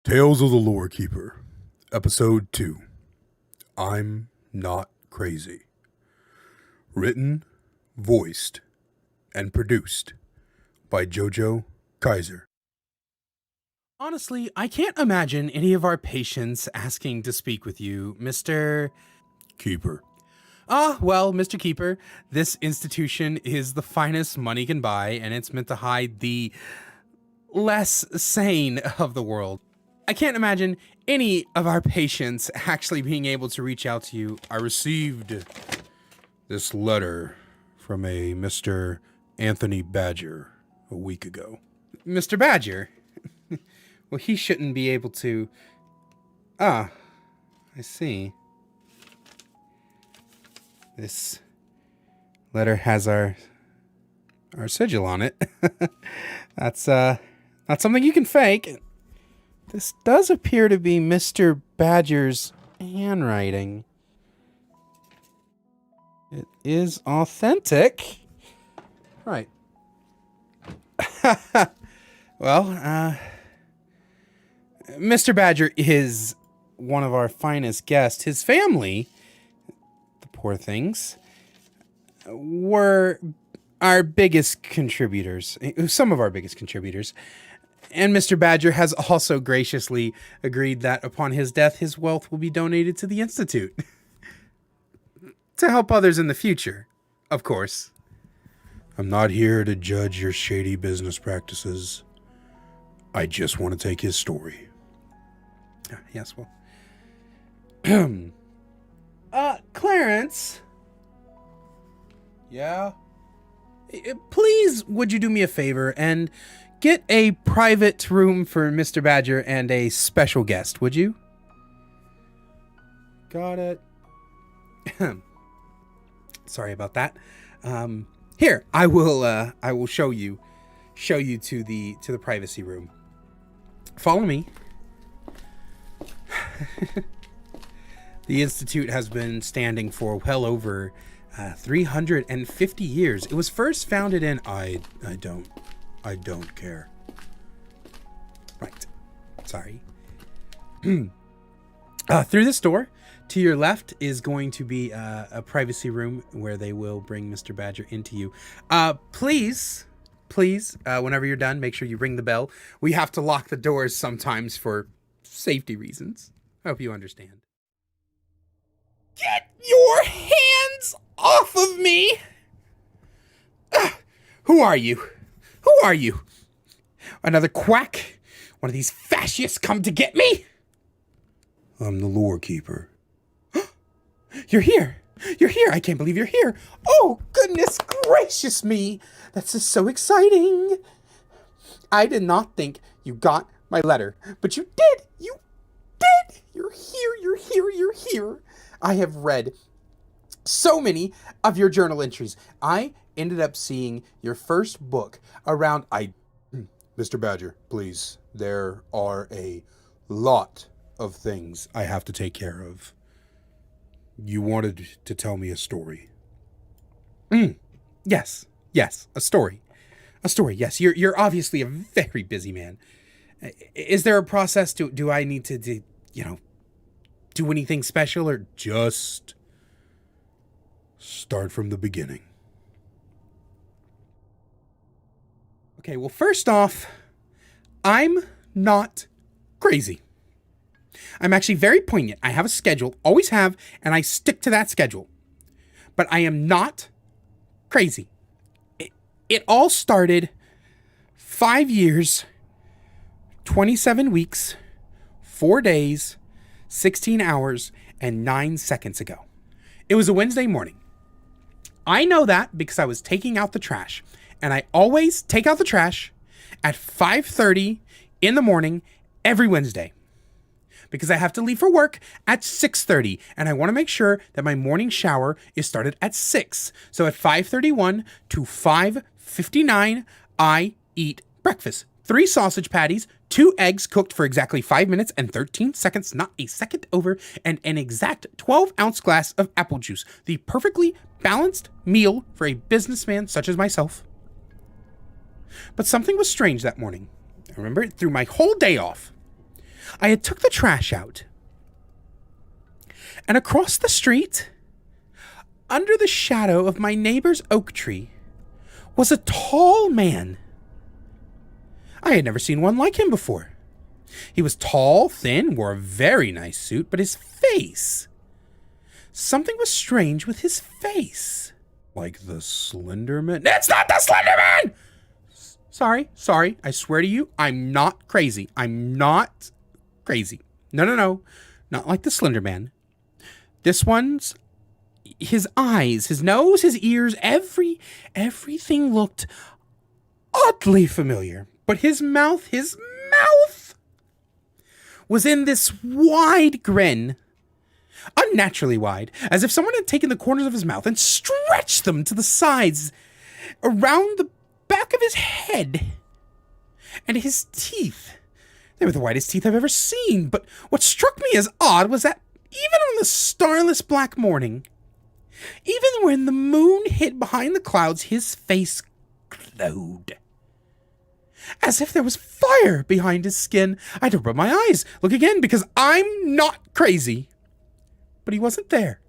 Tales of the Lore Keeper, Episode 2. I'm Not Crazy. Written, voiced, and produced by Jojo Kaiser. Honestly, I can't imagine any of our patients asking to speak with you, Mr. Keeper. Well, Mr. Keeper, this institution is the finest money can buy, and it's meant to hide the less sane of the world. I can't imagine any of our patients actually being able to reach out to you. I received this letter from a Mr. Anthony Badger a week ago. Mr. Badger? Well, he shouldn't be able to... I see. This letter has our sigil on it. That's not something you can fake. This does appear to be Mr. Badger's handwriting. It is authentic. Right. Well, Mr. Badger is one of our finest guests. His family, the poor things, were our biggest contributors, some of our biggest contributors. And Mr. Badger has also graciously agreed that upon his death, his wealth will be donated to the Institute. To help others in the future, of course. I'm not here to judge your shady business practices. I just want to take his story. Yes, well. Clarence. Yeah? Please, would you do me a favor and get a private room for Mr. Badger and a special guest, would you? Got it. Sorry about that. Here, I will show you to the privacy room. Follow me. The Institute has been standing for well over 350 years. It was first founded in... I don't care. Right. Sorry. Through this door, to your left is going to be a privacy room where they will bring Mr. Badger into you. Please, whenever you're done, make sure you ring the bell. We have to lock the doors sometimes for safety reasons. I hope you understand. Get your hands off of me! Who are you? Who are you? Another quack? One of these fascists come to get me? I'm the Lore Keeper. You're here. You're here. I can't believe you're here. Oh, goodness gracious me. This is so exciting. I did not think you got my letter, but you did. You did. You're here. You're here. You're here. I have read so many of your journal entries. I ended up seeing your first book around... Mr. Badger, please. There are a lot of things I have to take care of. You wanted to tell me a story. Yes, a story. Yes, you're obviously a very busy man. Is there a process? Do I need to do anything special, or just start from the beginning? Okay, well, first off, I'm not crazy. I'm actually very poignant. I have a schedule, always have, and I stick to that schedule. But I am not crazy. It all started 5 years, 27 weeks, 4 days, 16 hours, and 9 seconds ago. It was a Wednesday morning. I know that because I was taking out the trash. And I always take out the trash at 5:30 in the morning every Wednesday. Because I have to leave for work at 6:30. And I want to make sure that my morning shower is started at 6. So at 5:31 to 5:59, I eat breakfast. 3 sausage patties, 2 eggs cooked for exactly 5 minutes and 13 seconds, not a second over, and an exact 12-ounce glass of apple juice. The perfectly balanced meal for a businessman such as myself. But something was strange that morning. I remember it threw my whole day off. I had took the trash out. And across the street, under the shadow of my neighbor's oak tree, was a tall man. I had never seen one like him before. He was tall, thin, wore a very nice suit, but his face... something was strange with his face. Like the Slender Man? It's not the Slender Man! Sorry. I swear to you, I'm not crazy. I'm not crazy. No. Not like the Slender Man. This one's... his eyes, his nose, his ears, everything looked oddly familiar. But his mouth was in this wide grin. Unnaturally wide, as if someone had taken the corners of his mouth and stretched them to the sides around the back of his head. And his teeth, they were the whitest teeth I've ever seen. But what struck me as odd was that even on the starless black morning, even when the moon hid behind the clouds, his face glowed. As if there was fire behind his skin. I had to rub my eyes, look again, because I'm not crazy. But he wasn't there.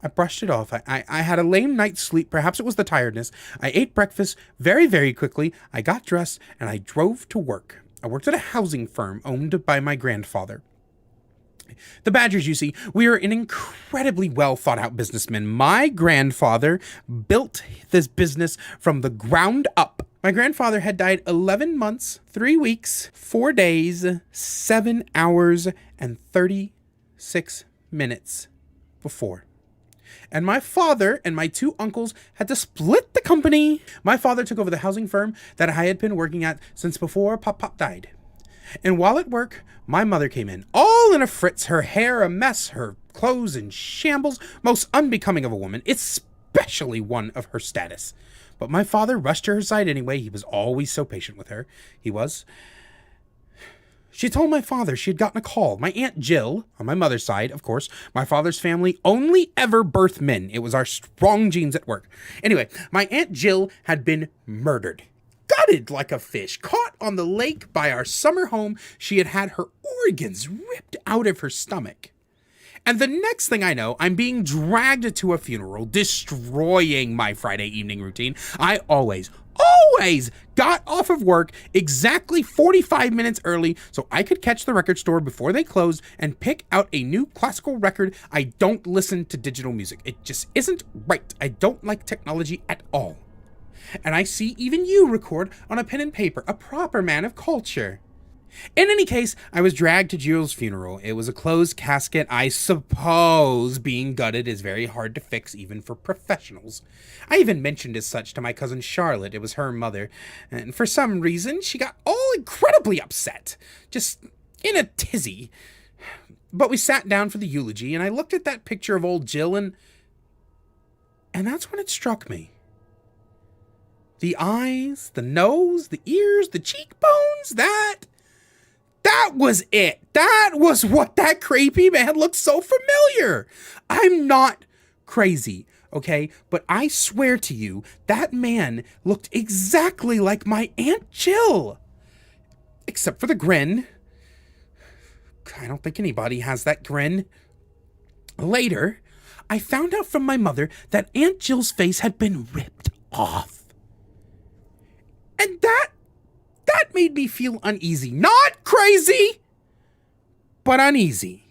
I brushed it off. I had a lame night's sleep. Perhaps it was the tiredness. I ate breakfast very, very quickly. I got dressed and I drove to work. I worked at a housing firm owned by my grandfather. The Badgers, you see, we are an incredibly well thought out businessman. My grandfather built this business from the ground up. My grandfather had died 11 months, 3 weeks, 4 days, 7 hours, and 36 minutes before. And my father and my 2 uncles had to split the company. My father took over the housing firm that I had been working at since before Pop died. And while at work, my mother came in, all in a fritz, her hair a mess, her clothes in shambles, most unbecoming of a woman, especially one of her status. But my father rushed to her side anyway. He was always so patient with her. He was. She told my father she had gotten a call. My Aunt Jill, on my mother's side, of course, my father's family only ever birthed men. It was our strong genes at work. Anyway, my Aunt Jill had been murdered. Gutted like a fish, caught on the lake by our summer home. She had had her organs ripped out of her stomach. And the next thing I know, I'm being dragged to a funeral, destroying my Friday evening routine. I always got off of work exactly 45 minutes early so I could catch the record store before they closed and pick out a new classical record. I don't listen to digital music. It just isn't right. I don't like technology at all. And I see even you record on a pen and paper, a proper man of culture. In any case, I was dragged to Jill's funeral. It was a closed casket. I suppose being gutted is very hard to fix, even for professionals. I even mentioned as such to my cousin Charlotte. It was her mother. And for some reason, she got all incredibly upset. Just in a tizzy. But we sat down for the eulogy, and I looked at that picture of old Jill, and that's when it struck me. The eyes, the nose, the ears, the cheekbones, that was it. That was what that creepy man looked so familiar. I'm not crazy, okay? But I swear to you, that man looked exactly like my Aunt Jill. Except for the grin. I don't think anybody has that grin. Later, I found out from my mother that Aunt Jill's face had been ripped off. And that made me feel uneasy. Not crazy, but uneasy.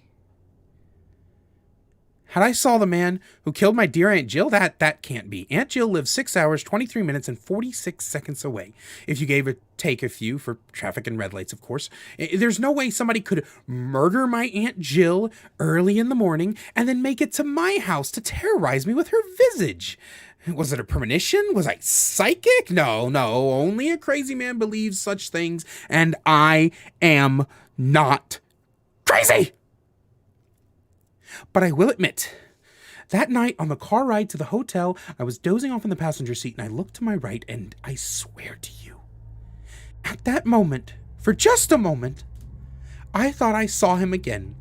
Had I saw the man who killed my dear Aunt Jill, that can't be. Aunt Jill lived 6 hours, 23 minutes, and 46 seconds away. If you gave or take a few for traffic and red lights, of course. There's no way somebody could murder my Aunt Jill early in the morning and then make it to my house to terrorize me with her visage. Was it a premonition? Was I psychic? No. Only a crazy man believes such things, and I am not crazy. But I will admit, that night on the car ride to the hotel, I was dozing off in the passenger seat, and I looked to my right, and I swear to you, at that moment, for just a moment, I thought I saw him again,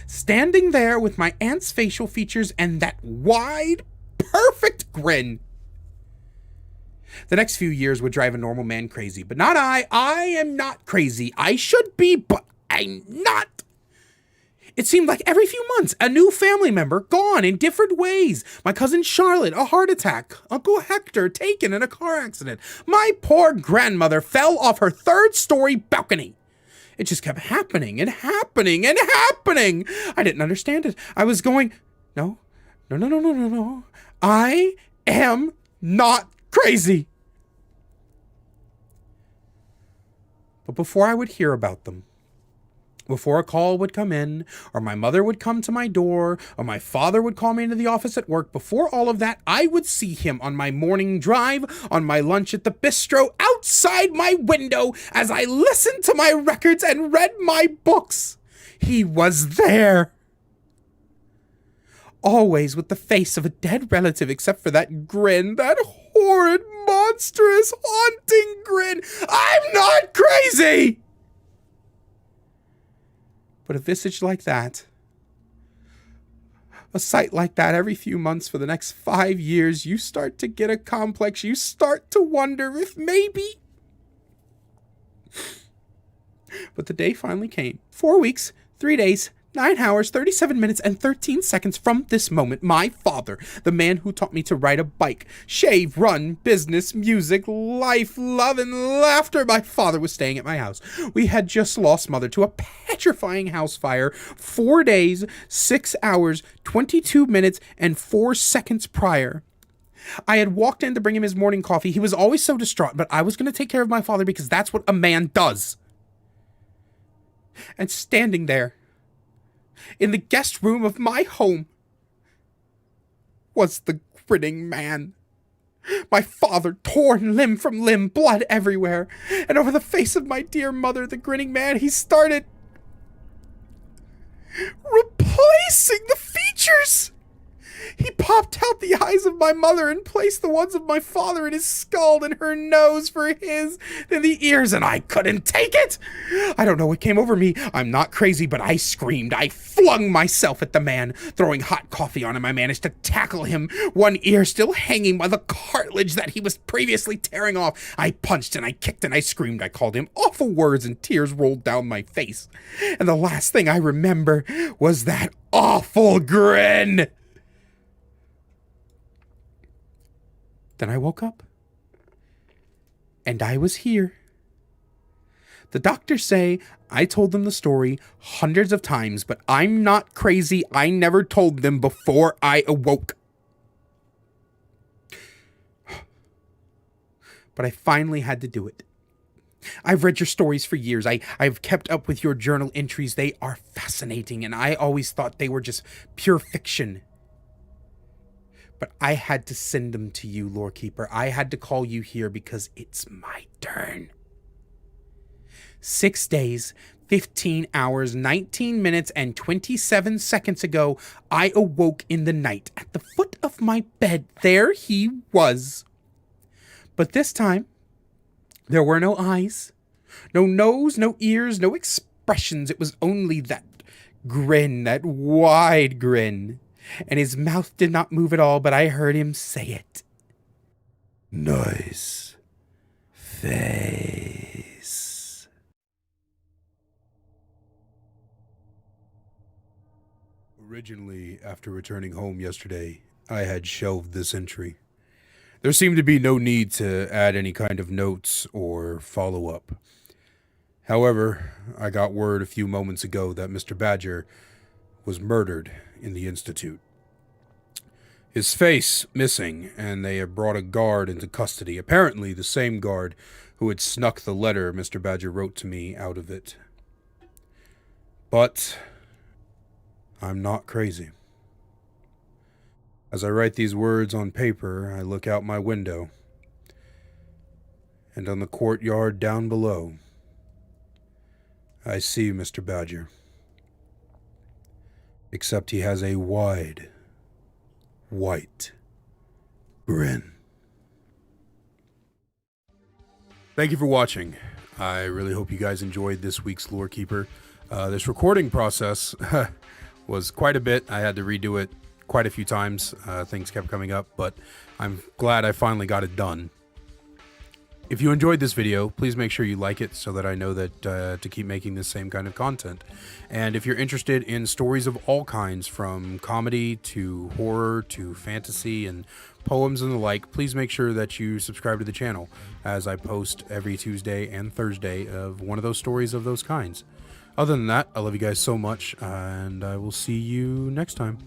standing there with my aunt's facial features and that wide, perfect grin. The next few years would drive a normal man crazy, but not I. I am not crazy. I should be, but I'm not. It seemed like every few months, a new family member gone in different ways. My cousin Charlotte, a heart attack. Uncle Hector, taken in a car accident. My poor grandmother fell off her 3rd-story balcony. It just kept happening and happening and happening. I didn't understand it. I was going, no. I am not crazy. But before I would hear about them, before a call would come in, or my mother would come to my door, or my father would call me into the office at work, before all of that, I would see him on my morning drive, on my lunch at the bistro, outside my window, as I listened to my records and read my books. He was there. Always with the face of a dead relative, except for that grin, that horrid, monstrous, haunting grin. I'm not crazy! But a visage like that, a sight like that every few months for the next 5 years, you start to get a complex. You start to wonder if maybe. But the day finally came. 4 weeks, 3 days, 9 hours, 37 minutes, and 13 seconds from this moment, my father, the man who taught me to ride a bike, shave, run, business, music, life, love, and laughter, my father was staying at my house. We had just lost mother to a petrifying house fire 4 days, 6 hours, 22 minutes, and 4 seconds prior. I had walked in to bring him his morning coffee. He was always so distraught, but I was going to take care of my father because that's what a man does. And standing there, in the guest room of my home, was the grinning man. My father, torn limb from limb, blood everywhere. And over the face of my dear mother, the grinning man, he started replacing the features. He popped out the eyes of my mother and placed the ones of my father in his skull and her nose for his, then the ears, and I couldn't take it. I don't know what came over me. I'm not crazy, but I screamed. I flung myself at the man, throwing hot coffee on him. I managed to tackle him, one ear still hanging by the cartilage that he was previously tearing off. I punched and I kicked and I screamed. I called him awful words and tears rolled down my face. And the last thing I remember was that awful grin. Then I woke up, and I was here. The doctors say I told them the story hundreds of times, but I'm not crazy. I never told them before I awoke. But I finally had to do it. I've read your stories for years. I've kept up with your journal entries. They are fascinating, and I always thought they were just pure fiction. But I had to send them to you, Lorekeeper. I had to call you here because it's my turn. 6 days, 15 hours, 19 minutes, and 27 seconds ago, I awoke in the night. At the foot of my bed, there he was. But this time, there were no eyes, no nose, no ears, no expressions. It was only that grin, that wide grin. And his mouth did not move at all, but I heard him say it. Nice face. Originally, after returning home yesterday, I had shelved this entry. There seemed to be no need to add any kind of notes or follow-up. However, I got word a few moments ago that Mr. Badger was murdered in the Institute. His face missing, and they have brought a guard into custody, apparently the same guard who had snuck the letter Mr. Badger wrote to me out of it. But I'm not crazy. As I write these words on paper, I look out my window, and on the courtyard down below, I see Mr. Badger. Except he has a wide, white grin. Thank you for watching. I really hope you guys enjoyed this week's Lorekeeper. This recording process was quite a bit. I had to redo it quite a few times. Things kept coming up, but I'm glad I finally got it done. If you enjoyed this video, please make sure you like it so that I know that to keep making this same kind of content. And if you're interested in stories of all kinds, from comedy to horror to fantasy and poems and the like, please make sure that you subscribe to the channel, as I post every Tuesday and Thursday of one of those stories of those kinds. Other than that, I love you guys so much, and I will see you next time.